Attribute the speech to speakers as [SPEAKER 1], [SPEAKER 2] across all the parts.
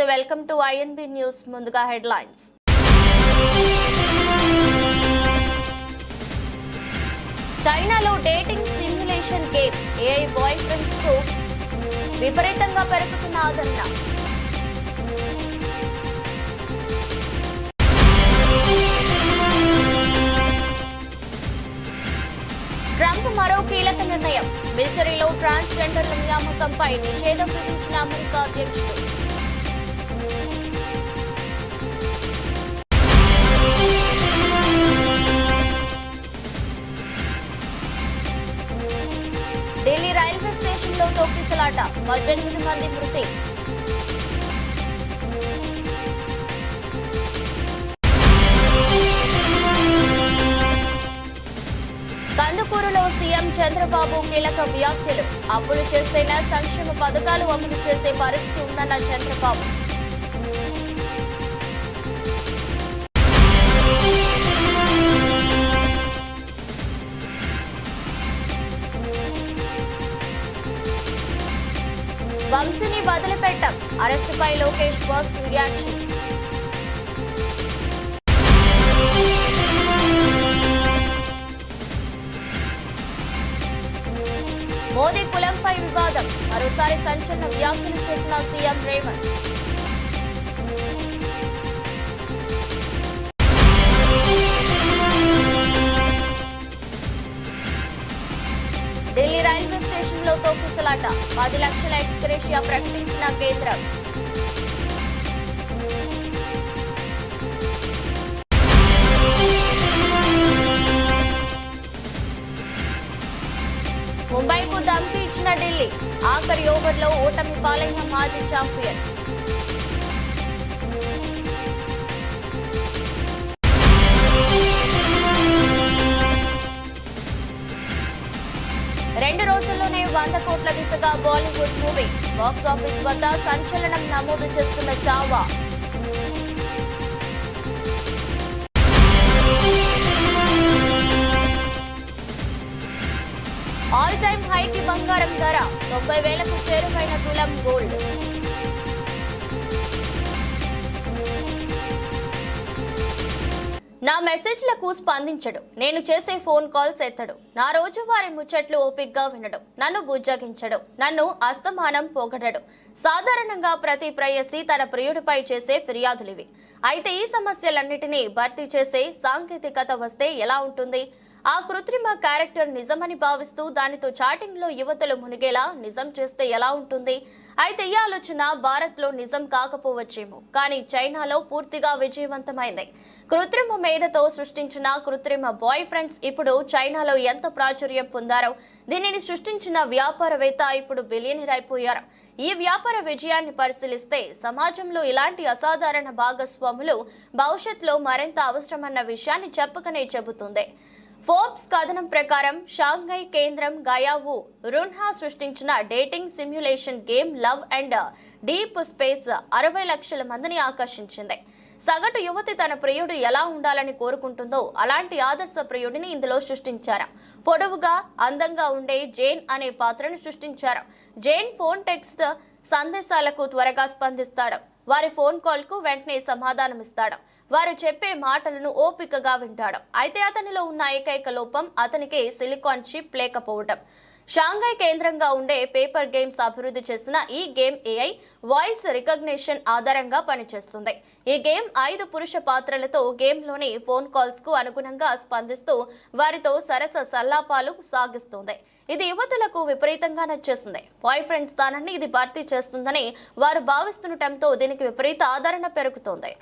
[SPEAKER 1] నమస్తే, welcome to INB news. ముందుగా headlines. చైనాలో dating simulation game AI boyfriends కు విపరీతంగా పెరుగుతున్న ఆదరణ. ట్రంప్ మరో కీలక నిర్ణయం. మిలిటరీలో ట్రాన్స్జెండర్ల నియామకంపై నిషేధం విధించిన అమెరికా అధ్యక్షుడు. ఢిల్లీ రైల్వే స్టేషన్లో తొక్కిసలాట, 18 మంది మృతి. కందుకూరులో సీఎం చంద్రబాబు కీలక వ్యాఖ్యలు. అప్పులు చేస్తేనే సంక్షేమ పథకాలు అమలు చేసే పరిస్థితి ఉందన్న చంద్రబాబు. వంశీని వదిలిపెట్టాం, అరెస్టుపై లోకేష్ ఫస్ట్ రియాక్షన్. మోదీ కులంపై వివాదం, మరోసారి సంచలన వ్యాఖ్యలు చేసిన సీఎం రేవంత్. ఢిల్లీ రైల్వే స్టేషన్లో తొక్కిసలాట, 10 లక్షల ఎక్స్గ్రేషియా ప్రకటించిన కేంద్రం. ముంబైకు ధమ్కి ఇచ్చిన ఢిల్లీ, ఆఖరి ఓవర్లో ఓటమి పాలైన మాజీ ఛాంపియన్. రెండు రోజుల్లోనే 100 కోట్ల దిశగా బాలీవుడ్ మూవీ. బాక్సాఫీస్ వద్ద సంచలనం నమోదు చేస్తున్న చావా. ఆల్ టైమ్ హైకి బంగారం ధర, 90,000కు చేరువైన తులం గోల్డ్. నా మెసేజ్లకు స్పందించడు, నేను చేసే ఫోన్ కాల్స్ ఎత్తడు, నా రోజువారీ ముచ్చట్లు ఓపిగ్గా వినడు, నన్ను బుజ్జగించడు, నన్ను అస్తమానం పొగడడు. సాధారణంగా ప్రతి ప్రేయసి తన ప్రియుడిపై చేసే ఫిర్యాదులివి. అయితే ఈ సమస్యలన్నిటినీ భర్తీ చేసే సాంకేతికత వస్తే ఎలా ఉంటుంది? ఆ కృత్రిమ క్యారెక్టర్ నిజమని భావిస్తూ దానితో చాటింగ్ లో యువతలు మునిగేలా నిజం చేస్తే ఎలా ఉంటుంది? అయితే ఈ ఆలోచన భారత్ లో నిజం కాకపోవచ్చేమో, కానీ చైనాలో పూర్తిగా విజయవంతమైంది. కృత్రిమ మేధతో సృష్టించిన కృత్రిమ బాయ్ ఫ్రెండ్స్ ఇప్పుడు చైనాలో ఎంత ప్రాచుర్యం పొందారో, దీనిని సృష్టించిన వ్యాపారవేత్త ఇప్పుడు బిలియనీర్ అయిపోయారు. ఈ వ్యాపార విజయాన్ని పరిశీలిస్తే సమాజంలో ఇలాంటి అసాధారణ భాగస్వాములు భవిష్యత్తులో మరింత అవసరమన్న విషయాన్ని చెప్పకనే చెబుతుంది. ఫోర్బ్స్ కథనం ప్రకారం షాంఘై కేంద్రం గయావు రున్హా సృష్టించిన dating simulation game love and deep space 60 లక్షల మందిని ఆకర్షించింది. సగటు యువతి తన ప్రియుడు ఎలా ఉండాలని కోరుకుంటుందో అలాంటి ఆదర్శ ప్రియుడిని ఇందులో సృష్టించారు. పొడవుగా అందంగా ఉండే జేన్ అనే పాత్రను సృష్టించారు. జేన్ ఫోన్ టెక్స్ట్ సందేశాలకు త్వరగా స్పందిస్తాడు. వారి ఫోన్ కాల్ కు వెంటనే సమాధానమిస్తాడు. వారు చెప్పే మాటలను ఓపికగా వింటాడు. అయితే అతనిలో ఉన్న ఏకైక లోపం అతనికి సిలికాన్ చిప్ లేకపోవడం. షాంఘై కేంద్రంగా ఉండే పేపర్ గేమ్స్ అభివృద్ధి చేసిన ఈ గేమ్ ఏఐ వాయిస్ రికగ్నిషన్ ఆధారంగా పనిచేస్తుంది. ఈ గేమ్ 5 పురుష పాత్రలతో గేమ్లోని ఫోన్ కాల్స్ కు అనుగుణంగా స్పందిస్తూ వారితో సరస సల్లాపాలు సాగిస్తుంది. ఇది యువతులకు విపరీతంగా నచ్చేసింది. బాయ్ ఫ్రెండ్ స్థానాన్ని ఇది భర్తీ చేస్తుందని వారు భావిస్తుండటంతో దీనికి విపరీత ఆదరణ పెరుగుతోంది.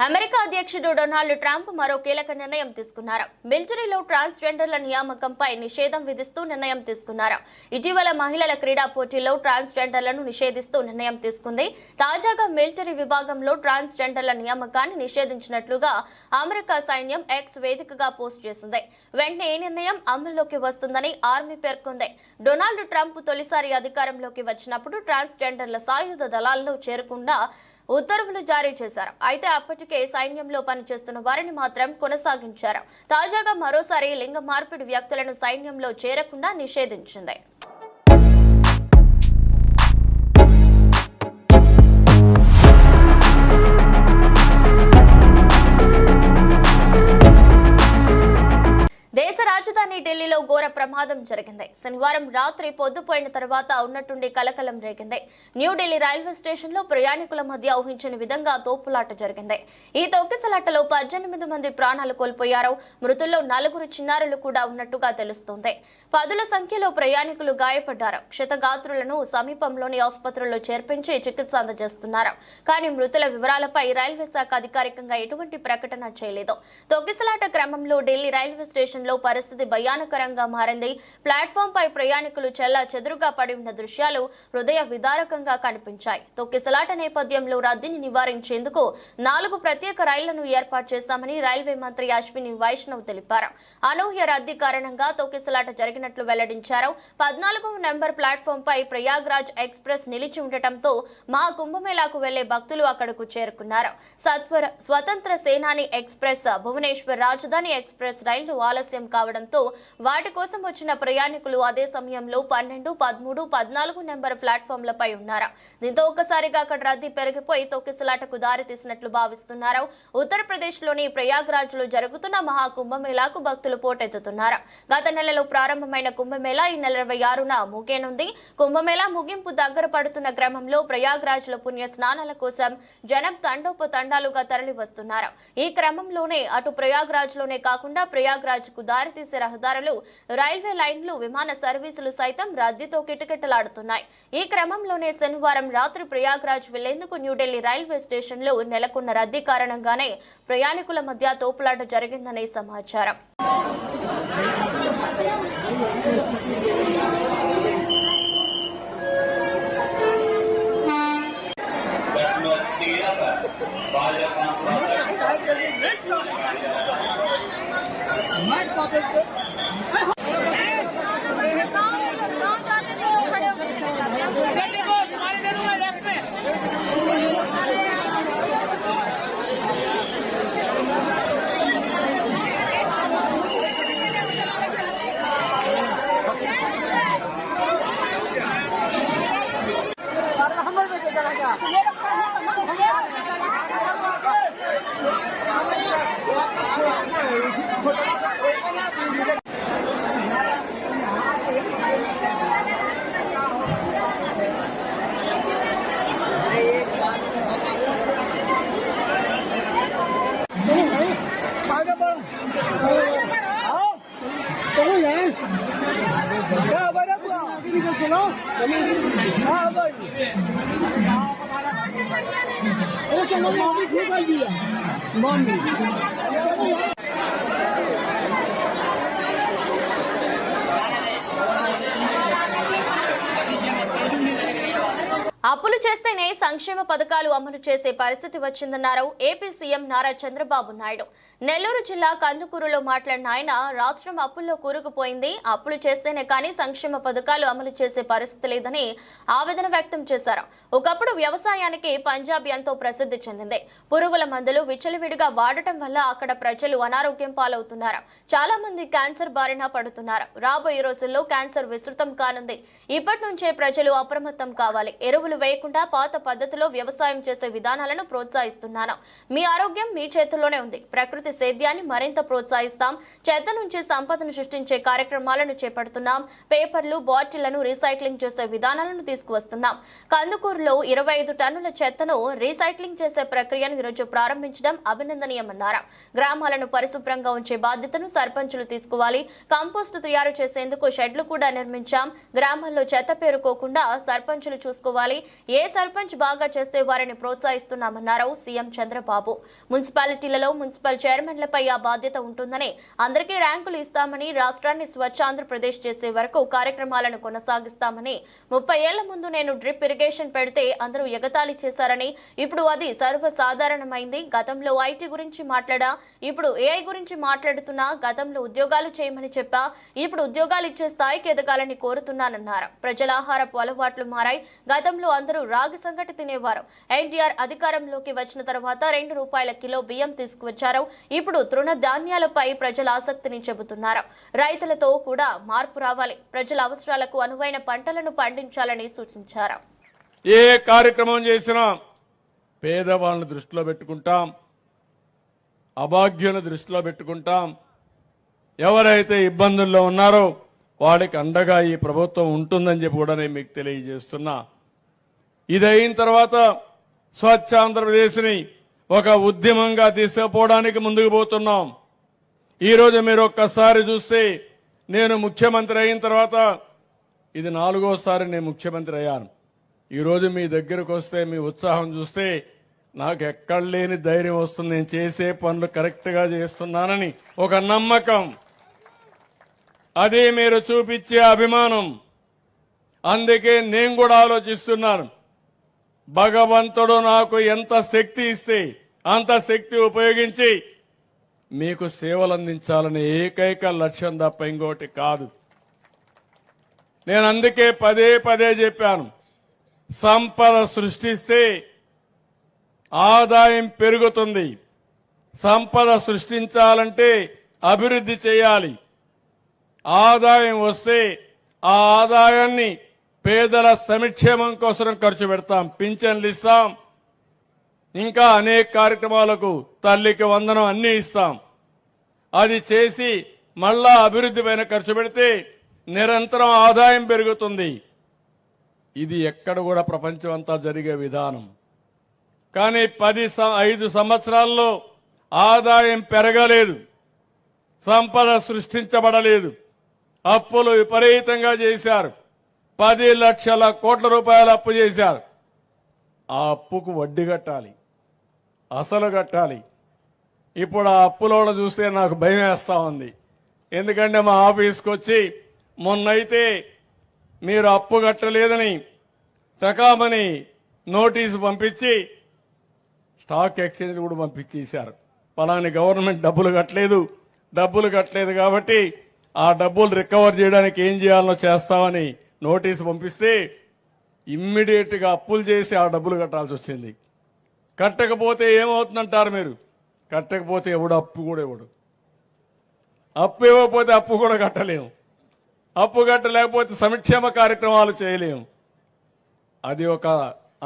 [SPEAKER 1] అమెరికా అధ్యక్షుడు డొనాల్డ్ ట్రంప్ మరో కీలక నిర్ణయం తీసుకున్నారు. మిలిటరీలో ట్రాన్స్జెండర్ల నియామకంపై నిషేధం విధిస్తూ నిర్ణయం తీసుకున్నారు. ఇటీవల మహిళల క్రీడా పోటీల్లో ట్రాన్స్జెండర్లను నిషేధిస్తూ నిర్ణయం తీసుకుంది. తాజాగా మిలిటరీ విభాగంలో ట్రాన్స్జెండర్ల నియామకాన్ని నిషేధించినట్లుగా అమెరికా సైన్యం ఎక్స్ వేదికగా పోస్ట్ చేసింది. వెంటనే ఈ నిర్ణయం అమల్లోకి వస్తుందని ఆర్మీ పేర్కొంది. డొనాల్డ్ ట్రంప్ తొలిసారి అధికారంలోకి వచ్చినప్పుడు ట్రాన్స్జెండర్ల సాయుధ దళాల్లో చేరకుండా ఉత్తర్వులు జారీ చేశారు. అయితే అప్పటికే సైన్యంలో పనిచేస్తున్న వారిని మాత్రం కొనసాగించారు. తాజాగా మరోసారి లింగ మార్పిడి వ్యక్తులను సైన్యంలో చేరకుండా నిషేధించింది. దేశ రాజధాని ఢిల్లీలో ఘోర ప్రమాదం జరిగింది. శనివారం రాత్రి పొద్దుపోయిన తర్వాత ఉన్నట్టుండి కలకలం రేగింది. న్యూఢిల్లీ రైల్వే స్టేషన్ లో ప్రయాణికుల మధ్య ఊహించని విధంగా తోపులాట జరిగింది. ఈ తొక్కిసలాటలో 18 మంది ప్రాణాలు కోల్పోయారు. మృతుల్లో 4 చిన్నారులు కూడా ఉన్నట్టుగా తెలుస్తోంది. పదుల సంఖ్యలో ప్రయాణికులు గాయపడ్డారు. క్షతగాత్రులను సమీపంలోని ఆసుపత్రుల్లో చేర్పించి చికిత్స అందజేస్తున్నారు. కానీ మృతుల వివరాలపై రైల్వే శాఖ అధికారికంగా ఎటువంటి ప్రకటన చేయలేదు. తొక్కిసలాట క్రమంలో ఢిల్లీ రైల్వే స్టేషన్ లో పరిస్థితి భయానకరంగా మారింది. ప్లాట్ఫామ్ పై ప్రయాణికులు చెల్లా చెదురుగా పడి ఉన్న దృశ్యాలు హృదయ విదారకంగా కనిపించాయి. తొక్కిసలాట నేపథ్యంలో రద్దీని నివారించేందుకు 4 ప్రత్యేక రైళ్లను ఏర్పాటు చేశామని రైల్వే మంత్రి అశ్విని వైష్ణవ్ తెలిపారు. అనూహ్య రద్దీ కారణంగా తొక్కిసలాట జరిగినట్లు వెల్లడించారు. 14వ నెంబర్ ప్లాట్ఫామ్ పై ప్రయాగ్రాజ్ ఎక్స్ప్రెస్ నిలిచి ఉండటంతో మహా కుంభమేళాకు వెళ్లే భక్తులు అక్కడకు చేరుకున్నారు. స్వతంత్ర సేనాని ఎక్స్ప్రెస్, భువనేశ్వర్ రాజధాని ఎక్స్ప్రెస్ రైళ్లు ఆలస్యం కావడంతో వాటి కోసం వచ్చిన ప్రయాణికులు అదే సమయంలో 12, 13, 14 నెంబర్ ప్లాట్ఫామ్లపై ఉన్నారు. దీంతో ఒక్కసారిగా అక్కడ రద్దీ పెరిగిపోయి తొక్కిసలాటకు దారి తీసినట్లు భావిస్తున్నారు. ఉత్తరప్రదేశ్ లోని ప్రయాగ్రాజ్ లో జరుగుతున్న మహా కుంభమేళాకు భక్తులు పోటెత్తుతున్నారు. గత నెలలో ప్రారంభమైన కుంభమేళా ఈ నెల 26న ముగియనుంది. కుంభమేళా ముగింపు దగ్గర పడుతున్న క్రమంలో ప్రయాగ్రాజ్ లో పుణ్య స్నానాల కోసం జనం తండోపతండాలుగా తరలి వస్తున్నారు. ఈ క్రమంలోనే అటు ప్రయాగ్రాజ్ లోనే కాకుండా ప్రయాగ్రాజ్ కు దారితీసే రహదారులు, రైల్వే లైన్లు, విమాన సర్వీసులు సైతం రద్దీతో కిటకిటలాడుతున్నాయి. ఈ క్రమంలోనే శనివారం రాత్రి ప్రయాగ్రాజ్ వెళ్లేందుకు న్యూఢిల్లీ రైల్వే స్టేషన్ లో నెలకొన్న రద్దీ కారణంగానే ప్రయాణికుల మధ్య తోపులాట జరిగిందనే సమాచారం. అప్పులు చేస్తేనే సంక్షేమ పథకాలు అమలు చేసే పరిస్థితి వచ్చిందన్నారు ఏపీ సీఎం నారా చంద్రబాబు నాయుడు. నెల్లూరు జిల్లా కందుకూరులో మాట్లాడిన ఆయన, రాష్ట్రం అప్పుల్లో కూరుకుపోయింది. అప్పులు చేస్తేనే కానీ సంక్షేమ పథకాలు అమలు చేసే పరిస్థితి లేదని ఆవేదన వ్యక్తం చేశారు. ఒకప్పుడు వ్యవసాయానికి పంజాబ్ ఎంతో ప్రసిద్ధి చెందింది. పురుగుల మందులు విచ్చలవిడిగా వాడటం వల్ల అక్కడ ప్రజలు అనారోగ్యం పాలవుతున్నారు. చాలా మంది క్యాన్సర్ బారిన పడుతున్నారు. రాబోయే రోజుల్లో క్యాన్సర్ విస్తృతం కానుంది. ఇప్పటి నుంచే ప్రజలు అప్రమత్తం కావాలి. ఎరువులు వేయకుండా పాత పద్ధతిలో వ్యవసాయం చేసే విధానాలను ప్రోత్సహిస్తున్నాను. మీ ఆరోగ్యం మీ చేతుల్లోనే ఉంది. ప్రకృతి సేద్యాన్ని మరింత ప్రోత్సహిస్తాం. చెత్త నుంచి సంపదను సృష్టించే కార్యక్రమాలను చేపడుతున్నాం. పేపర్లు, బాటిళ్లను రీసైక్లింగ్ చేసే విధానాలను తీసుకువస్తున్నాం. కందుకూరులో 25 టన్నుల చెత్తను రీసైక్లింగ్ చేసే ప్రక్రియను ఈరోజు ప్రారంభించడం అభినందనీయమన్నారు. గ్రామాలను పరిశుభ్రంగా ఉంచే బాధ్యతను సర్పంచులు తీసుకోవాలి. కంపోస్టు తయారు చేసేందుకు షెడ్లు కూడా నిర్మించాం. గ్రామాల్లో చెత్త పేరుకోకుండా సర్పంచులు చూసుకోవాలి. ఏ సర్పంచ్ బాగా చేస్తే వారిని ప్రోత్సహిస్తున్నామన్నారు సీఎం చంద్రబాబు. మున్సిపాలిటీలలో మున్సిపల్ చైర్మన్లపై ఆ బాధ్యత ఉంటుందని, అందరికీ ర్యాంకులు ఇస్తామని, రాష్ట్రాన్ని స్వచ్ఛ ఆంధ్రప్రదేశ్ చేసే వరకు కార్యక్రమాలను కొనసాగిస్తామని, 30 ఏళ్ల ముందు నేను డ్రిప్ ఇరిగేషన్ పెడితే అందరూ ఎగతాళి చేశారని, ఇప్పుడు అది సర్వసాధారణమైంది. గతంలో ఐటీ గురించి మాట్లాడా, ఇప్పుడు ఏఐ గురించి మాట్లాడుతున్నా. గతంలో ఉద్యోగాలు చేయమని చెప్పా, ఇప్పుడు ఉద్యోగాలు ఇచ్చే స్థాయికి ఎదగాలని కోరుతున్నానన్నారు. ప్రజల ఆహారపు అలవాట్లు మారాయి. గతంలో అందరూ రాగి సంగటి తినేవారు. ఎన్టీఆర్ అధికారంలోకి వచ్చిన తర్వాత 2 రూపాయల కిలో బియ్యం తీసుకువచ్చారు. ఇప్పుడు తృణధాన్యాలపై ప్రజల ఆసక్తిని చెబుతున్నారు. రైతులతో కూడా మార్పు రావాలి. ప్రజల అవసరాలకు అనువైన పంటలను పండించాలని సూచించారు.
[SPEAKER 2] ఏ కార్యక్రమం చేసినా పేదవాళ్ళని దృష్టిలో పెట్టుకుంటాం, అభాగ్యులను దృష్టిలో పెట్టుకుంటాం. ఎవరైతే ఇబ్బందుల్లో ఉన్నారో వాడికి అండగా ఈ ప్రభుత్వం ఉంటుందని చెప్పి కూడా నేను మీకు తెలియజేస్తున్నా. ఇది అయిన తర్వాత స్వచ్ఛ ఆంధ్రప్రదేశ్ని ఒక ఉద్యమంగా తీసుకుపోవడానికి ముందుకు పోతున్నాం. ఈరోజు మీరు ఒక్కసారి చూస్తే నేను ముఖ్యమంత్రి అయిన తర్వాత ఇది 4వ నేను ముఖ్యమంత్రి అయ్యాను. ఈరోజు మీ దగ్గరకు వస్తే మీ ఉత్సాహం చూస్తే నాకు ఎక్కడ లేని ధైర్యం వస్తుంది. నేను చేసే పనులు కరెక్ట్గా చేస్తున్నానని ఒక నమ్మకం, అదే మీరు చూపించే అభిమానం. అందుకే నేను కూడా ఆలోచిస్తున్నాను, భగవంతుడు నాకు ఎంత శక్తి ఇస్తే అంత శక్తి ఉపయోగించి మీకు సేవలు అందించాలనే ఏకైక లక్ష్యం తప్ప ఇంకోటి కాదు. నేను అందుకే పదే చెప్పాను, సంపద సృష్టిస్తే ఆదాయం పెరుగుతుంది. సంపద సృష్టించాలంటే అభివృద్ధి చేయాలి. ఆదాయం వస్తే ఆ ఆదాయాన్ని పేదల సంక్షేమం కోసం ఖర్చు పెడతాం. పింఛన్లు ఇస్తాం, ఇంకా అనేక కార్యక్రమాలకు తల్లికి వందనం అన్ని ఇస్తాం. అది చేసి మళ్ళా అభివృద్ధి పైన ఖర్చు పెడితే నిరంతరం ఆదాయం పెరుగుతుంది. ఇది ఎక్కడ కూడా ప్రపంచం అంతా జరిగే విధానం. కానీ 5 సంవత్సరాల్లో ఆదాయం పెరగలేదు, సంపద సృష్టించబడలేదు. అప్పులు విపరీతంగా చేశారు. 10 లక్షల కోట్ల రూపాయలు అప్పు చేశారు. ఆ అప్పుకు వడ్డీ కట్టాలి, అసలు కట్టాలి. ఇప్పుడు ఆ అప్పులో చూస్తే నాకు భయం వేస్తా ఉంది. ఎందుకంటే మా ఆఫీస్కి వచ్చి మొన్నైతే మీరు అప్పు కట్టలేదని తకామని నోటీసు పంపించి స్టాక్ ఎక్స్చేంజ్ కూడా పంపించేశారు. పలాని గవర్నమెంట్ డబ్బులు కట్టలేదు కాబట్టి ఆ డబ్బులు రికవర్ చేయడానికి ఏం చేయాలో చేస్తామని నోటీసు పంపిస్తే ఇమ్మీడియట్ గా అప్పులు చేసి ఆ డబ్బులు కట్టాల్సి వచ్చింది. కట్టకపోతే ఏమవుతుందంటారు మీరు? కట్టకపోతే ఎవడు అప్పు కూడా ఇవ్వడు. అప్పు ఇవ్వకపోతే అప్పు కూడా కట్టలేము. అప్పు కట్టలేకపోతే సంక్షేమ కార్యక్రమాలు చేయలేము. అది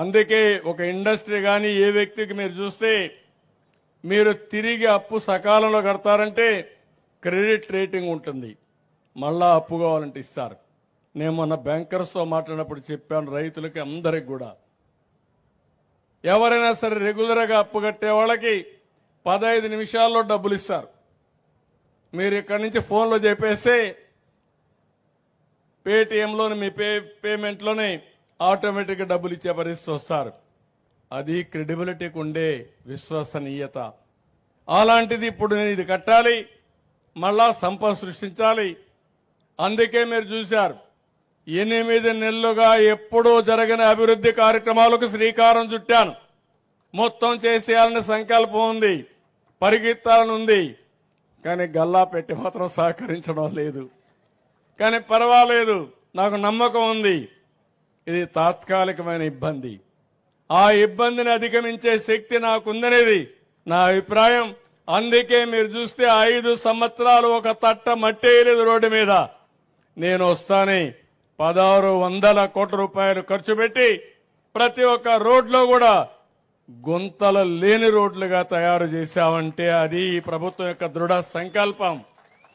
[SPEAKER 2] అందుకే ఒక ఇండస్ట్రీ కానీ ఏ వ్యక్తికి మీరు చూస్తే మీరు తిరిగి అప్పు సకాలంలో కడతారంటే క్రెడిట్ రేటింగ్ ఉంటుంది, మళ్ళా అప్పు కావాలంటే ఇస్తారు. నేను మొన్న బ్యాంకర్స్తో మాట్లాడినప్పుడు చెప్పాను, రైతులకి అందరికి కూడా ఎవరైనా సరే రెగ్యులర్గా అప్పు కట్టే వాళ్ళకి 15 నిమిషాల్లో డబ్బులు ఇస్తారు. మీరు ఇక్కడి నుంచి ఫోన్లో చెప్పేస్తే పేటిఎంలోని మీ పేమెంట్లోనే ఆటోమేటిక్గా డబ్బులు ఇచ్చే పరిస్థితి వస్తారు. అది క్రెడిబిలిటీకి ఉండే విశ్వసనీయత. అలాంటిది ఇప్పుడు నేను ఇది కట్టాలి, మళ్ళా సంపద సృష్టించాలి. అందుకే మీరు చూశారు 8 నెలలుగా ఎప్పుడూ జరగని అభివృద్ధి కార్యక్రమాలకు శ్రీకారం చుట్టాను. మొత్తం చేసేయాలని సంకల్పం ఉంది, పరిగెత్తాలని ఉంది. కానీ గల్లా పెట్టి మాత్రం సహకరించడం లేదు. కానీ పర్వాలేదు, నాకు నమ్మకం ఉంది. ఇది తాత్కాలికమైన ఇబ్బంది. ఆ ఇబ్బందిని అధిగమించే శక్తి నాకుందనేది నా అభిప్రాయం. అందుకే మీరు చూస్తే 5 సంవత్సరాలు ఒక తట్ట మట్టేయలేదు రోడ్డు మీద. నేను వస్తానే 1600 కోట్ల రూపాయలు ఖర్చు పెట్టి ప్రతి ఒక్క రోడ్లో కూడా గుంతలు లేని రోడ్లుగా తయారు చేశామంటే అది ఈ ప్రభుత్వం యొక్క దృఢ సంకల్పం.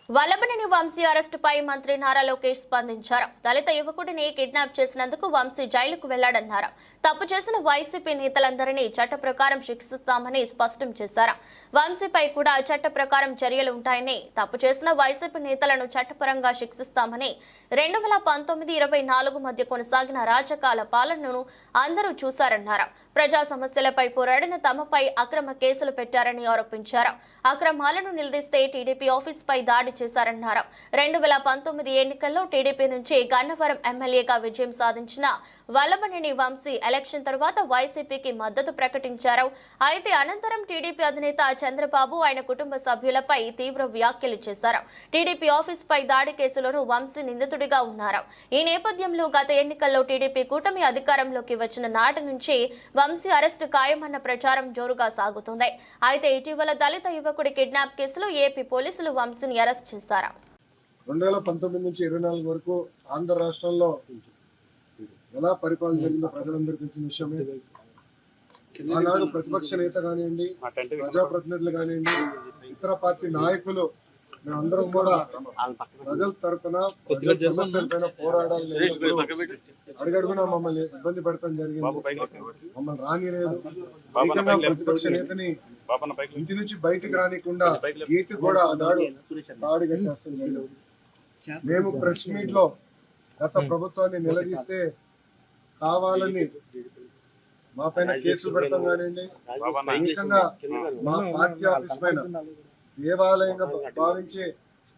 [SPEAKER 1] వల్లభనేని వంశీ అరెస్టుపై మంత్రి నారా లోకేష్ స్పందించారు. దళిత యువకుడిని కిడ్నాప్ చేసినందుకు వంశీ జైలుకు వెళ్లాడన్నారు. తప్పు చేసిన వైసీపీ నేతలందరినీ చట్ట ప్రకారం శిక్షిస్తామని స్పష్టం చేశారు. వంశీపై కూడా చట్ట ప్రకారం చర్యలు ఉంటాయని, తప్పు చేసిన వైసీపీ నేతలను చట్టపరంగా శిక్షిస్తామని, 2019-24 మధ్య కొనసాగిన రాజకాల పాలనను అందరూ చూశారన్నారు. ప్రజా సమస్యలపై పోరాడిన తమపై అక్రమ కేసులు పెట్టారని ఆరోపించారు. అక్రమాలను నిలదీస్తే టీడీపీ ఆఫీస్పై దాడి చేశారన్నారు. 2019 ఎన్నికల్లో టీడీపీ నుంచి గన్నవరం ఎమ్మెల్యేగా విజయం సాధించిన వల్లభనేని వంశీ ఎలక్షన్ తర్వాత వైసీపీకి మద్దతు ప్రకటించారు. అయితే అనంతరం టీడీపీ అధినేత చంద్రబాబు ఆయన కుటుంబ సభ్యులపై తీవ్ర వ్యాఖ్యలు చేశారు. టీడీపీ ఆఫీస్పై దాడి కేసులోనూ వంశీ నిందితుడిగా ఉన్నారు. ఈ నేపథ్యంలో గత ఎన్నికల్లో టీడీపీ కూటమి అధికారంలోకి వచ్చిన నాటి నుంచి వంశీ అరెస్టు ఖాయమన్న ప్రచారం జోరుగా సాగుతుంది. అయితే ఇటీవల దళిత యువకుడి కిడ్నాప్ కేసులో ఏపీ పోలీసులు వంశీని అరెస్ట్ చేశారు.
[SPEAKER 3] 2019 నుంచి 24 వరకు ఆంధ్ర రాష్ట్రంలో ఎలా పరిపాలన జరిగిందో ప్రజలందరూ తెలిసిన విషయమే. ఆనాడు ప్రతిపక్ష నేత కానివ్వండి, ప్రజాప్రతినిధులు కానివ్వండి, ఇతర పార్టీ నాయకులు మేమందరం కూడా ప్రజల తరఫున సమస్యలపైన పోరాడాలని అడుగడుగునా మమ్మల్ని ఇబ్బంది పెడతాం జరిగింది. మమ్మల్ని రానిలేదు. ప్రతిపక్ష నేతని ఇంటి నుంచి బయటకు రానికుండా గేటు కూడా ఆనాడు తాడి కట్టేస్తాం జరిగింది. మేము ప్రెస్ మీట్ లో గత ప్రభుత్వాన్ని నిలదీస్తే కావాలని మా పైన కేసులు పెడతాం కానివ్వండి, ఏకంగా మా పార్టీ ఆఫీస్ పైన దేవాలయంగా భావించే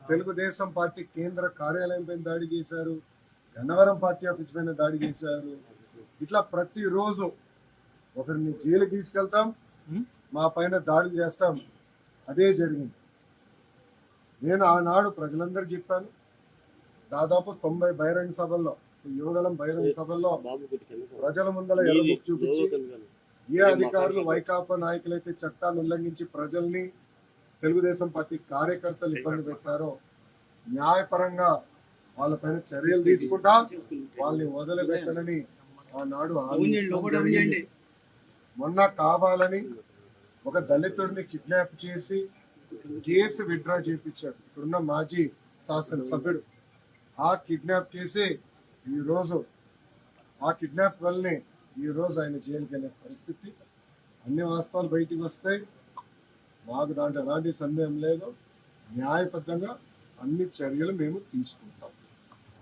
[SPEAKER 3] తెలుగుదేశం పార్టీ కేంద్ర కార్యాలయం పైన దాడి చేశారు. గన్నవరం పార్టీ ఆఫీస్ పైన దాడి చేశారు. ఇట్లా ప్రతిరోజు ఒకరిని జైలుకి తీసుకెళ్తాం, మా పైన దాడులు చేస్తాం. అదే జరిగింది. నేను ఆనాడు ప్రజలందరూ చెప్పాను. దాదాపు 90 బహిరంగ సభల్లో, యువగలం బహిరంగ సభల్లో ప్రజల ముందర ఎల్లబుక్ చూపించి ఏ అధికారులు వైకాపా నాయకులైతే చట్టాలు ఉల్లంఘించి ప్రజల్ని, తెలుగుదేశం పార్టీ కార్యకర్తలు ఇబ్బంది పెట్టారో న్యాయపరంగా వాళ్ళపైన చర్యలు తీసుకుంటా వాళ్ళని వదిలిపెట్టనని ఆనాడు మొన్న కావాలని ఒక దళితుడిని కిడ్నాప్ చేసి కేసు విత్డ్రా చేయించాడు ఇప్పుడున్న మాజీ శాసనసభ్యుడు. ఆ కిడ్నాప్ చేసి ఈ రోజు ఆ కిడ్నాప్ వల్లనే ఈ రోజు ఆయన జైలుకి వెళ్ళే పరిస్థితి. అన్ని వాస్తవాలు బయటికి వస్తాయి. మాకు దాంట్లో ఎలాంటి సందేహం లేదు. న్యాయబద్ధంగా అన్ని చర్యలు మేము తీసుకుంటాం.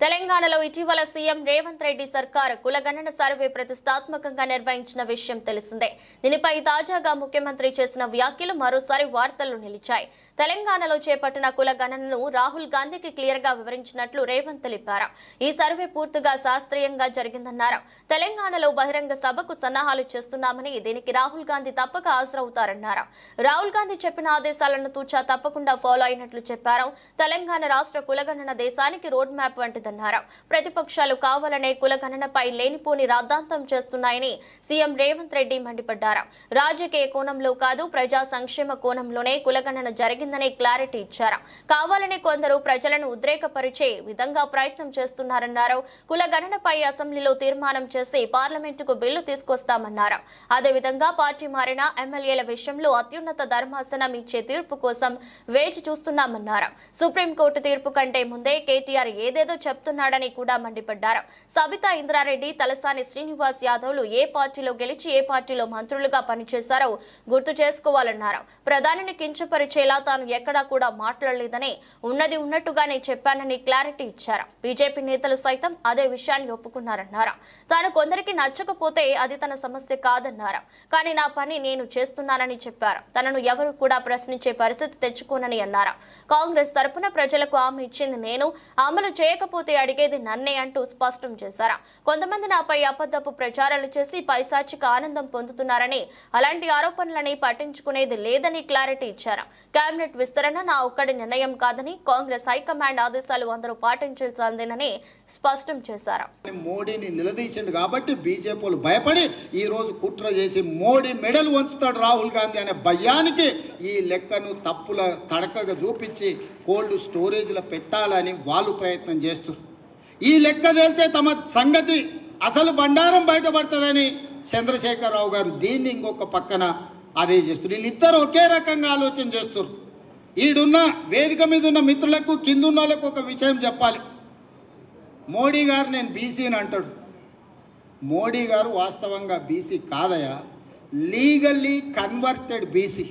[SPEAKER 1] తెలంగాణలో ఇటీవల సీఎం రేవంత్ రెడ్డి సర్కార్ కులగణన సర్వే ప్రతిష్టాత్మకంగా నిర్వహించిన విషయం తెలిసిందే. దీనిపై తాజాగా ముఖ్యమంత్రి చేసిన వ్యాఖ్యలు మరోసారి వార్తల్లో నిలిచాయి. తెలంగాణలో చేపట్టిన కులగణనను రాహుల్ గాంధీకి క్లియర్ గా వివరించినట్లు రేవంత్ తెలిపారు. ఈ సర్వే పూర్తిగా శాస్త్రీయంగా జరిగిందన్నారు. తెలంగాణలో బహిరంగ సభకు సన్నాహాలు చేస్తున్నామని, దీనికి రాహుల్ గాంధీ తప్పక హాజరవుతారన్నారు. రాహుల్ గాంధీ చెప్పిన ఆదేశాలను తూచా తప్పకుండా ఫాలో అయినట్లు చెప్పారు. తెలంగాణ రాష్ట్ర కులగణన దేశానికి రోడ్ మ్యాప్ వంటిదన్నారు. ప్రతిపక్షాలు కావాలనే కులగణనపై లేనిపోని రాద్ధాంతం చేస్తున్నాయని సీఎం రేవంత్ రెడ్డి మండిపడ్డారు. రాజకీయ కోణంలో కాదు, ప్రజా సంక్షేమ కోణంలోనే కులగణన జరిగిందని క్లారిటీ ఇచ్చారు. కావాలనే కొందరు ప్రజలను ఉద్రేకపరిచే విధంగా ప్రయత్నం చేస్తున్నారన్నారు. కులగణనపై అసెంబ్లీలో తీర్మానం చేసి పార్లమెంటుకు బిల్లు తీసుకొస్తామన్నారు. అదేవిధంగా పార్టీ మారిన ఎమ్మెల్యేల విషయంలో అత్యున్నత ధర్మాసనం ఇచ్చే తీర్పు కోసం వేచి చూస్తున్నామన్నారు. సుప్రీంకోర్టు తీర్పు కంటే ముందే కేటీఆర్ ఏదేదో చెప్తున్నాడని కూడా మండిపడ్డారు. సబితా ఇంద్రారెడ్డి, తలసాని శ్రీనివాస్ యాదవ్లు ఏ పార్టీలో గెలిచి ఏ పార్టీలో మంత్రులుగా పనిచేశారో గుర్తు చేసుకోవాలన్నారు. ప్రధానిని కించపరిచేలా తాను ఎక్కడా కూడా మాట్లాడలేదని, ఉన్నది ఉన్నట్టుగానే చెప్పానని క్లారిటీ ఇచ్చారు. బీజేపీ నేతలు సైతం అదే విషయాన్ని ఒప్పుకున్నారన్నారు. తాను కొందరికి నచ్చకపోతే అది తన సమస్య కాదన్నారు. కానీ నా పని నేను చేస్తున్నానని చెప్పారు. తనను ఎవరు కూడా ప్రశ్నించే పరిస్థితి తెచ్చుకోనని అన్నారు. కాంగ్రెస్ తరపున ప్రజలకు హామీ ఇచ్చింది నేను, అమలు చేయకపోతే అడిగేది నన్నే అంటూ స్పష్టం చేశారు. కొంతమంది నాపై అబద్ధపు ప్రచారాలు చేసి పైశాచిక ఆనందం పొందుతున్నారని, అలాంటి ఆరోపణలని పట్టించుకునేది లేదని క్లారిటీ ఇచ్చారు. కేబినెట్ విస్తరణ నా ఒక్కడి నిర్ణయం కాదని, కాంగ్రెస్ హైకమాండ్ ఆదేశాలు అందరూ పాటించాల్సిందేనని స్పష్టం చేశారు.
[SPEAKER 4] మోడీని నిలదీసింది కాబట్టి బీజేపీలు భయపడి ఈ రోజు కుట్ర చేసి మోడీ మెడల్ వంచుతాడు రాహుల్ గాంధీ అనే భయానికి ఈ లెక్కను తప్పుల తడకగా చూపించి కోల్డ్ స్టోరేజ్లో పెట్టాలని వాళ్ళు ప్రయత్నం చేస్తారు. ఈ లెక్క తేలితే తమ సంగతి అసలు బండారం బయటపడుతుందని చంద్రశేఖరరావు గారు దీన్ని ఇంకొక పక్కన అదే చేస్తారు. వీళ్ళిద్దరు ఒకే రకంగా ఆలోచన చేస్తారు. ఈడున్న వేదిక మీద ఉన్న మిత్రులకు, కింద ఉన్న వాళ్ళకు ఒక విషయం చెప్పాలి. మోడీ గారు నేను బీసీని అంటాడు. మోడీ గారు వాస్తవంగా బీసీ కాదయా, లీగల్లీ కన్వర్టెడ్ బీసీ.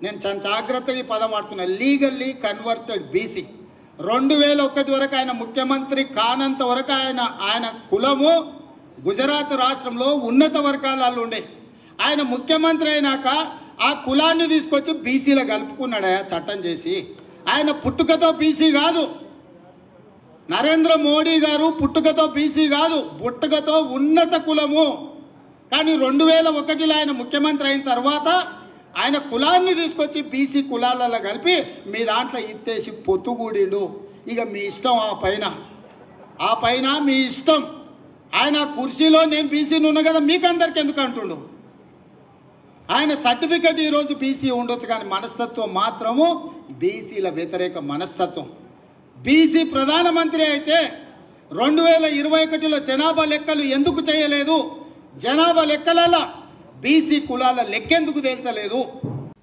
[SPEAKER 4] నేను చాలా జాగ్రత్తగా ఈ పదం వాడుతున్నా, లీగల్లీ కన్వర్టెడ్ బీసీ. 2001 వరకు ఆయన ముఖ్యమంత్రి కానంత వరకు ఆయన కులము గుజరాత్ రాష్ట్రంలో ఉన్నత వర్గాలలో ఉండే ఆయన ముఖ్యమంత్రి అయినాక ఆ కులాన్ని తీసుకొచ్చి బీసీలో కలుపుకున్నాడా చట్టం చేసి. ఆయన పుట్టుకతో బీసీ కాదు, నరేంద్ర మోడీ గారు పుట్టుకతో బీసీ కాదు, పుట్టుకతో ఉన్నత కులము. కానీ 2001లో ఆయన ముఖ్యమంత్రి అయిన తర్వాత ఆయన కులాన్ని తీసుకొచ్చి బీసీ కులాలలో కలిపి మీ దాంట్లో ఇత్తేసి పొత్తుగూడిండు. ఇక మీ ఇష్టం, ఆ పైన మీ ఇష్టం. ఆయన కుర్చీలో నేను బీసీని ఉన్నా కదా మీకు అందరికి ఎందుకు అంటుండు. ఆయన సర్టిఫికెట్ ఈరోజు బీసీ ఉండొచ్చు, కానీ మనస్తత్వం మాత్రము బీసీల వ్యతిరేక మనస్తత్వం. బీసీ ప్రధానమంత్రి అయితే 2021లో జనాభా లెక్కలు ఎందుకు చేయలేదు, జనాభా లెక్కలలో బీసీ కులాల లెక్కెందుకు తేల్చలేదు.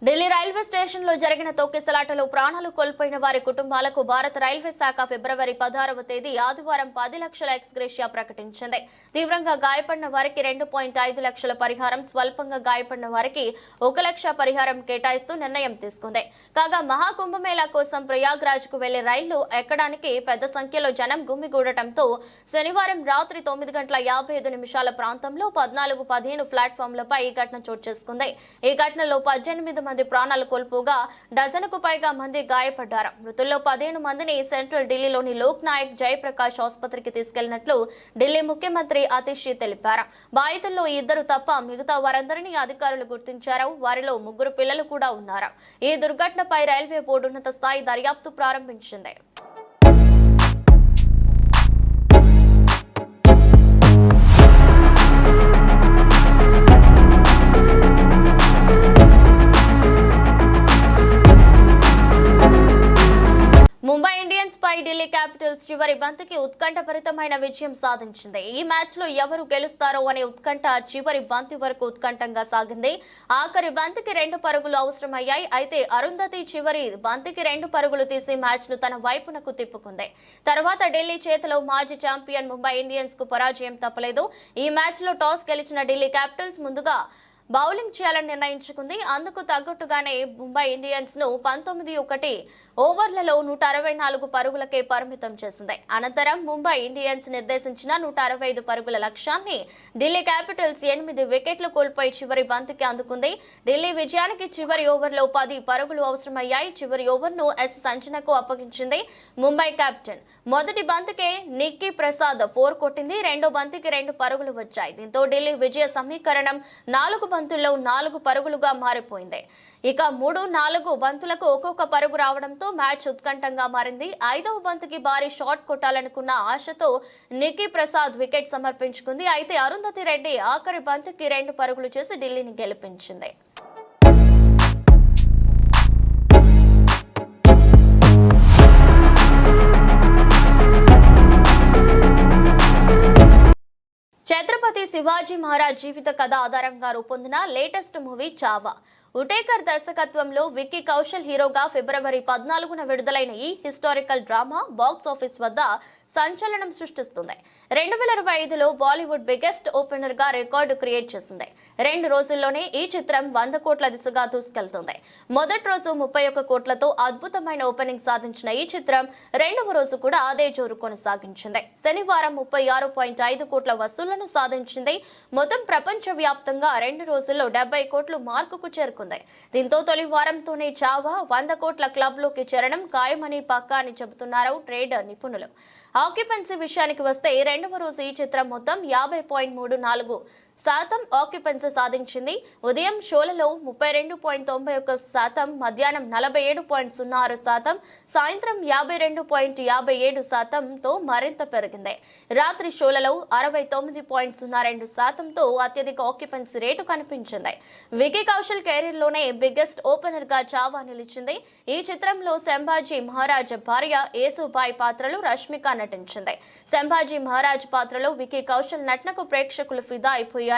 [SPEAKER 1] ఢిల్లీ రైల్వే స్టేషన్లో జరిగిన తొక్కిసలాటలో ప్రాణాలు కోల్పోయిన వారి కుటుంబాలకు భారత రైల్వే శాఖ ఫిబ్రవరి 16వ తేదీ ఆదివారం 10 లక్షల ఎక్స్గ్రేషియా ప్రకటించింది. తీవ్రంగా గాయపడిన వారికి 2.5 లక్షల పరిహారం, స్వల్పంగా గాయపడిన వారికి 1 లక్ష పరిహారం కేటాయిస్తూ నిర్ణయం తీసుకుంది. కాగా మహాకుంభమేళా కోసం ప్రయాగ్రాజ్కు వెళ్లే రైళ్లు ఎక్కడానికి పెద్ద సంఖ్యలో జనం గుమిగూడటంతో శనివారం రాత్రి 9:55 ప్రాంతంలో 14-15 ప్లాట్ఫామ్లపై ఈ ఘటన చోటు చేసుకుంది. ఈ ఘటనలో 18 మంది ప్రాణాలు కోల్పోగా డజనుకు పైగా మంది గాయపడ్డారు. మృతుల్లో 15 మందిని సెంట్రల్ ఢిల్లీలోని లోక్ నాయక్ జయప్రకాష్ ఆసుపత్రికి తీసుకెళ్లినట్లు ఢిల్లీ ముఖ్యమంత్రి అతిష్ తెలిపారు. బాధితుల్లో 2 తప్ప మిగతా వారందరినీ అధికారులు గుర్తించారు. వారిలో 3 పిల్లలు కూడా ఉన్నారు. ఈ దుర్ఘటనపై రైల్వే బోర్డు ఉన్నత స్థాయి దర్యాప్తు ప్రారంభించింది. ముంబై ఇండియన్స్ పై ఢిల్లీ క్యాపిటల్స్ చివరి బంతికి ఉత్కంఠభరితమైన విజయం సాధించింది. ఈ మ్యాచ్ లో ఎవరు గెలుస్తారో అనే ఉత్కంఠ చివరి బంతి వరకు ఉత్కంఠంగా సాగింది. ఆఖరి బంతికి 2 పరుగులు అవసరమయ్యాయి. అయితే అరుంధతి చివరి బంతికి 2 పరుగులు తీసి మ్యాచ్ ను తన వైపునకు తిప్పుకుంది. తర్వాత ఢిల్లీ చేతిలో మాజీ ఛాంపియన్ ముంబై ఇండియన్స్ కు పరాజయం తప్పలేదు. ఈ మ్యాచ్ లో టాస్ గెలిచిన ఢిల్లీ క్యాపిటల్స్ ముందుగా బౌలింగ్ చేయాలని నిర్ణయించుకుంది. అందుకు తగ్గట్టుగానే ముంబై ఇండియన్స్ ను 19 ఓవర్లలో 164 పరుగులకే పరిమితం చేసింది. అనంతరం ముంబై ఇండియన్స్ నిర్దేశించిన 165 పరుగుల లక్ష్యాన్ని ఢిల్లీ క్యాపిటల్స్ 8 వికెట్లు కోల్పోయి చివరి బంతికి అందుకుంది. ఢిల్లీ విజయానికి చివరి ఓవర్లో 10 పరుగులు అవసరమయ్యాయి. చివరి ఓవర్ను ఎస్ సంచనకు అప్పగించింది ముంబై కెప్టెన్. మొదటి బంతికే నిక్కీ ప్రసాద్ 4 కొట్టింది. రెండో బంతికి 2 పరుగులు వచ్చాయి. దీంతో ఢిల్లీ విజయ సమీకరణం 4 బంతుల్లో 4 పరుగులుగా మారిపోయింది. ఇక 3-4 బంతులకు ఒక్కొక్క పరుగు రావడంతో మ్యాచ్ ఉత్కంఠంగా మారింది. 5వ బంతికి భారీ షాట్ కొట్టాలనుకున్న ఆశతో నిక్కీ ప్రసాద్ వికెట్ సమర్పించుకుంది. అయితే అరుంధతి రెడ్డి ఆఖరి బంతికి 2 పరుగులు చేసి ఢిల్లీని గెలిపించింది. ఛత్రపతి శివాజీ మహారాజ్ జీవిత కథ ఆధారంగా రూపొందిన లేటెస్ట్ మూవీ చావా. ఉటేకర్ దర్శకత్వంలో విక్కీ కౌశల్ హీరోగా ఫిబ్రవరి 14న విడుదలైన ఈ హిస్టారికల్ డ్రామా బాక్స్ ఆఫీస్ వద్ద సంచలనం సృష్టిస్తుంది. 2025లో బాలీవుడ్ బిగ్గెస్ట్ ఓపెనర్ గా రికార్డు క్రియేట్ చేసింది. 2 రోజుల్లోనే ఈ చిత్రం 100 కోట్ల దిశగా దూసుకెళ్తుంది. మొదటి రోజు 31 కోట్లతో అద్భుతమైన ఓపెనింగ్ సాధించిన ఈ చిత్రం 2వ రోజు కూడా అదే జోరు కొనసాగించింది. శనివారం 36.5 కోట్ల వసూళ్లను సాధించింది. మొత్తం ప్రపంచ వ్యాప్తంగా 2 రోజుల్లో 70 కోట్లు మార్కుకు చేరుకుంది. దీంతో తొలి వారంతోనే చావా 100 కోట్ల క్లబ్ లోకి చేరడం ఖాయమని పక్కా అని చెబుతున్నారు ట్రేడ్ నిపుణులు. ఆక్యుపెన్సీ విషయానికి వస్తే 2వ రోజు ఈ చిత్రం మొత్తం 50.34% ఆక్యుపెన్సీ సాధించింది. ఉదయం షోలలో 32.91%, మధ్యాహ్నం 47.06%, సాయంత్రం 52.57%తో మరింత పెరిగింది. రాత్రి షోలలో 69.02%తో అత్యధిక ఆక్యుపెన్సీ రేటు కనిపించింది. విక్కీ కౌశల్ కెరీర్లోనే బిగ్గెస్ట్ ఓపెనర్ గా చావా నిలిచింది. ఈ చిత్రంలో సంభాజీ మహారాజ్ భార్య యేసుబాయి పాత్రలో రష్మిక నటించింది. సంభాజీ మహారాజ్ పాత్రలో విక్కీ కౌశల్ నటనకు ప్రేక్షకులు ఫిదా అయిపోయారు.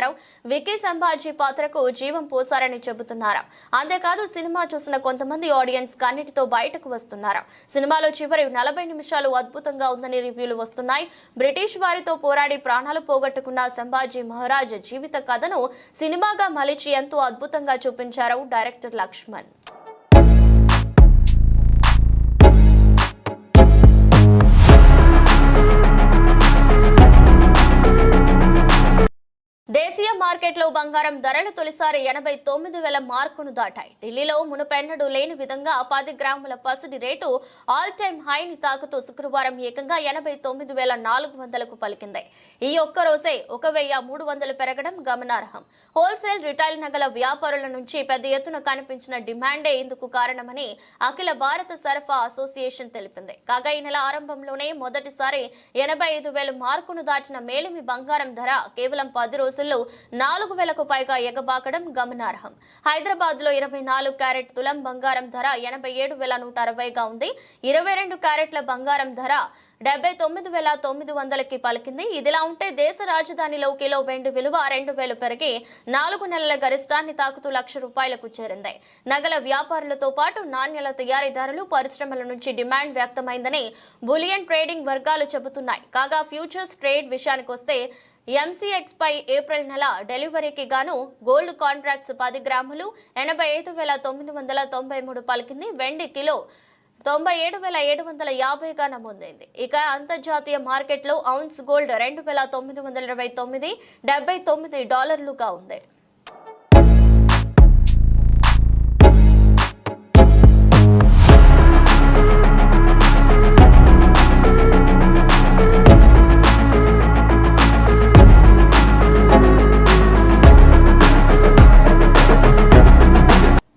[SPEAKER 1] విక్కీ సంభాజీ పాత్రకు జీవం పోసారని చెబుతున్నారు. అంతేకాదు సినిమా చూసిన కొంతమంది ఆడియన్స్ కన్నిటితో బయటకు వస్తున్నారు. సినిమాలో చివరి 40 నిమిషాలు అద్భుతంగా ఉందని రివ్యూలు వస్తున్నాయి. బ్రిటిష్ వారితో పోరాడి ప్రాణాలు పోగొట్టుకున్న సంభాజీ మహారాజ్ జీవిత కథను సినిమాగా మలిచి ఎంతో అద్భుతంగా చూపించారు డైరెక్టర్ లక్ష్మణ్. మార్కెట్లో బంగారం ధరలు తొలిసారి 89,000 మార్కును దాటాయి. ఢిల్లీలో మునుపెన్నడూ లేని విధంగా 10 గ్రాముల పసిడి రేటు ఆల్ టైమ్ హైని తాకుతూ శుక్రవారం ఏకంగా 89,400కు పలికింది. ఈ ఒక్క రోజే 1,300 పెరగడం గమనార్హం. హోల్సేల్ రిటైల్ నగల వ్యాపారుల నుంచి పెద్ద ఎత్తున కనిపించిన డిమాండే ఇందుకు కారణమని అఖిల భారత సరఫరా అసోసియేషన్ తెలిపింది. కాగా ఈ నెల ఆరంభంలోనే మొదటిసారి 85,000 మార్కును దాటిన మేలిమి బంగారం ధర కేవలం 10 రోజుల్లో 4,000కు పైగా ఎగబాకడం గమనార్హం. హైదరాబాద్ లో 24 క్యారెట్ తులం బంగారం ధర 87,160గా ఉంది. 22 క్యారెట్ల బంగారం ధర 79,900కి పలికింది. ఇదిలా ఉంటే దేశ రాజధానిలో కిలో వెండి విలువ 2,000 పెరిగి 4 నెలల గరిష్టాన్ని తాకుతూ ₹1,00,000కు చేరింది. నగల వ్యాపారులతో పాటు నాణ్యాల తయారీదారులు, పరిశ్రమల నుంచి డిమాండ్ వ్యక్తమైందని బులియన్ ట్రేడింగ్ వర్గాలు చెబుతున్నాయి. కాగా ఫ్యూచర్స్ ట్రేడ్ విషయానికొస్తే ఎంసీఎక్స్ పై ఏప్రిల్ నెల డెలివరీకి గాను గోల్డ్ కాంట్రాక్ట్స్ 10 గ్రాములు 85,993 పలికింది. వెండి కిలో 97,750గా నమోదైంది. ఇక అంతర్జాతీయ మార్కెట్లో ఔన్స్ గోల్డ్ 2,929 $79గా ఉంది.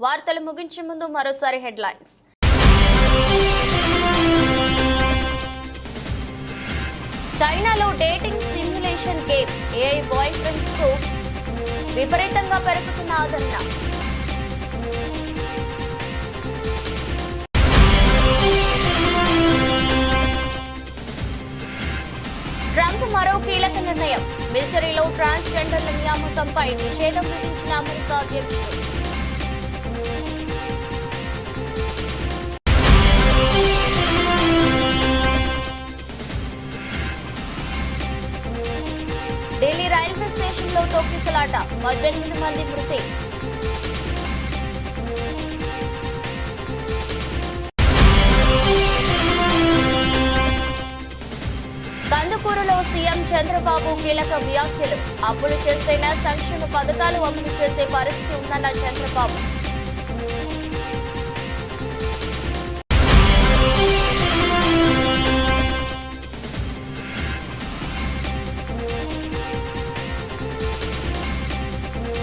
[SPEAKER 1] వార్తలు ముగించే ముందు మరోసారి హెడ్లైన్స్. చైనాలో dating simulation game AI boyfriends కు విపరీతంగా పెరుగుతున్న ఆదరణ. ట్రంప్ మరో కీలక నిర్ణయం. మిలిటరీలో ట్రాన్స్జెండర్ల నియామకంపై నిషేధం విధించిన అమెరికా అధ్యక్షుడు. ఢిల్లీ రైల్వే స్టేషన్ లో తొక్కిసలాట, 18 మంది మృతి. కందుకూరులో సీఎం చంద్రబాబు కీలక వ్యాఖ్యలు. అప్పులు చేస్తేనే సంక్షేమ పథకాలు అమలు చేసే పరిస్థితి ఉందన్న చంద్రబాబు.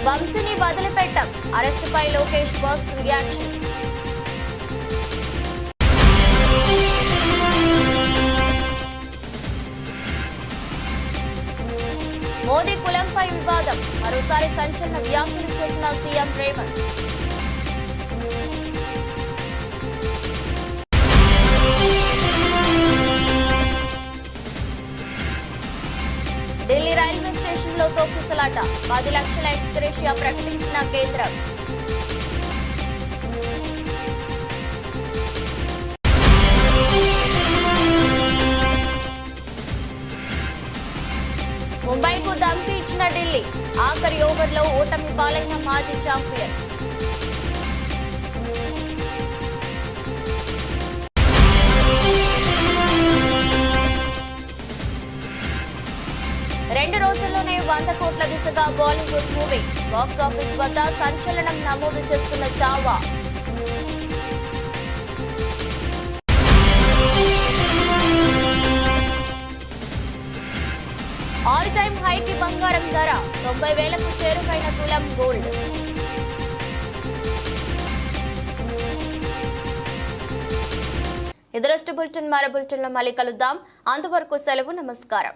[SPEAKER 1] వంశీని వదిలిపెట్టాం, అరెస్టుపై లోకేష్ ఫస్ట్ రియాక్షన్. మోదీ కులంపై వివాదం, మరోసారి సంచలన వ్యాఖ్యలు చేసిన CM Revanth. Delhi railway station లో తొక్కిసలాట, 10 లక్షల ఎక్స్గ్రేషియా ప్రకటించిన కేంద్రం. ముంబైకు ధమ్కి ఇచ్చిన ఢిల్లీ, ఆఖరి ఓవర్లో ఓటమి పాలైన మాజీ ఛాంపియన్. రెండు రోజుల్లోనే 100 కోట్ల దిశగా బాలీవుడ్ మూవీ. బాక్సాఫీస్ వద్ద సంచలనం నమోదు చేస్తున్న చావా. ఆల్ టైమ్ హైకి బంగారం ధర, 90,000కు చేరువైన తులం గోల్డ్. ఇది బులెటిన్. మరో బులెటిన్లో మళ్ళీ కలుద్దాం. అంతవరకు సెలవు, నమస్కారం.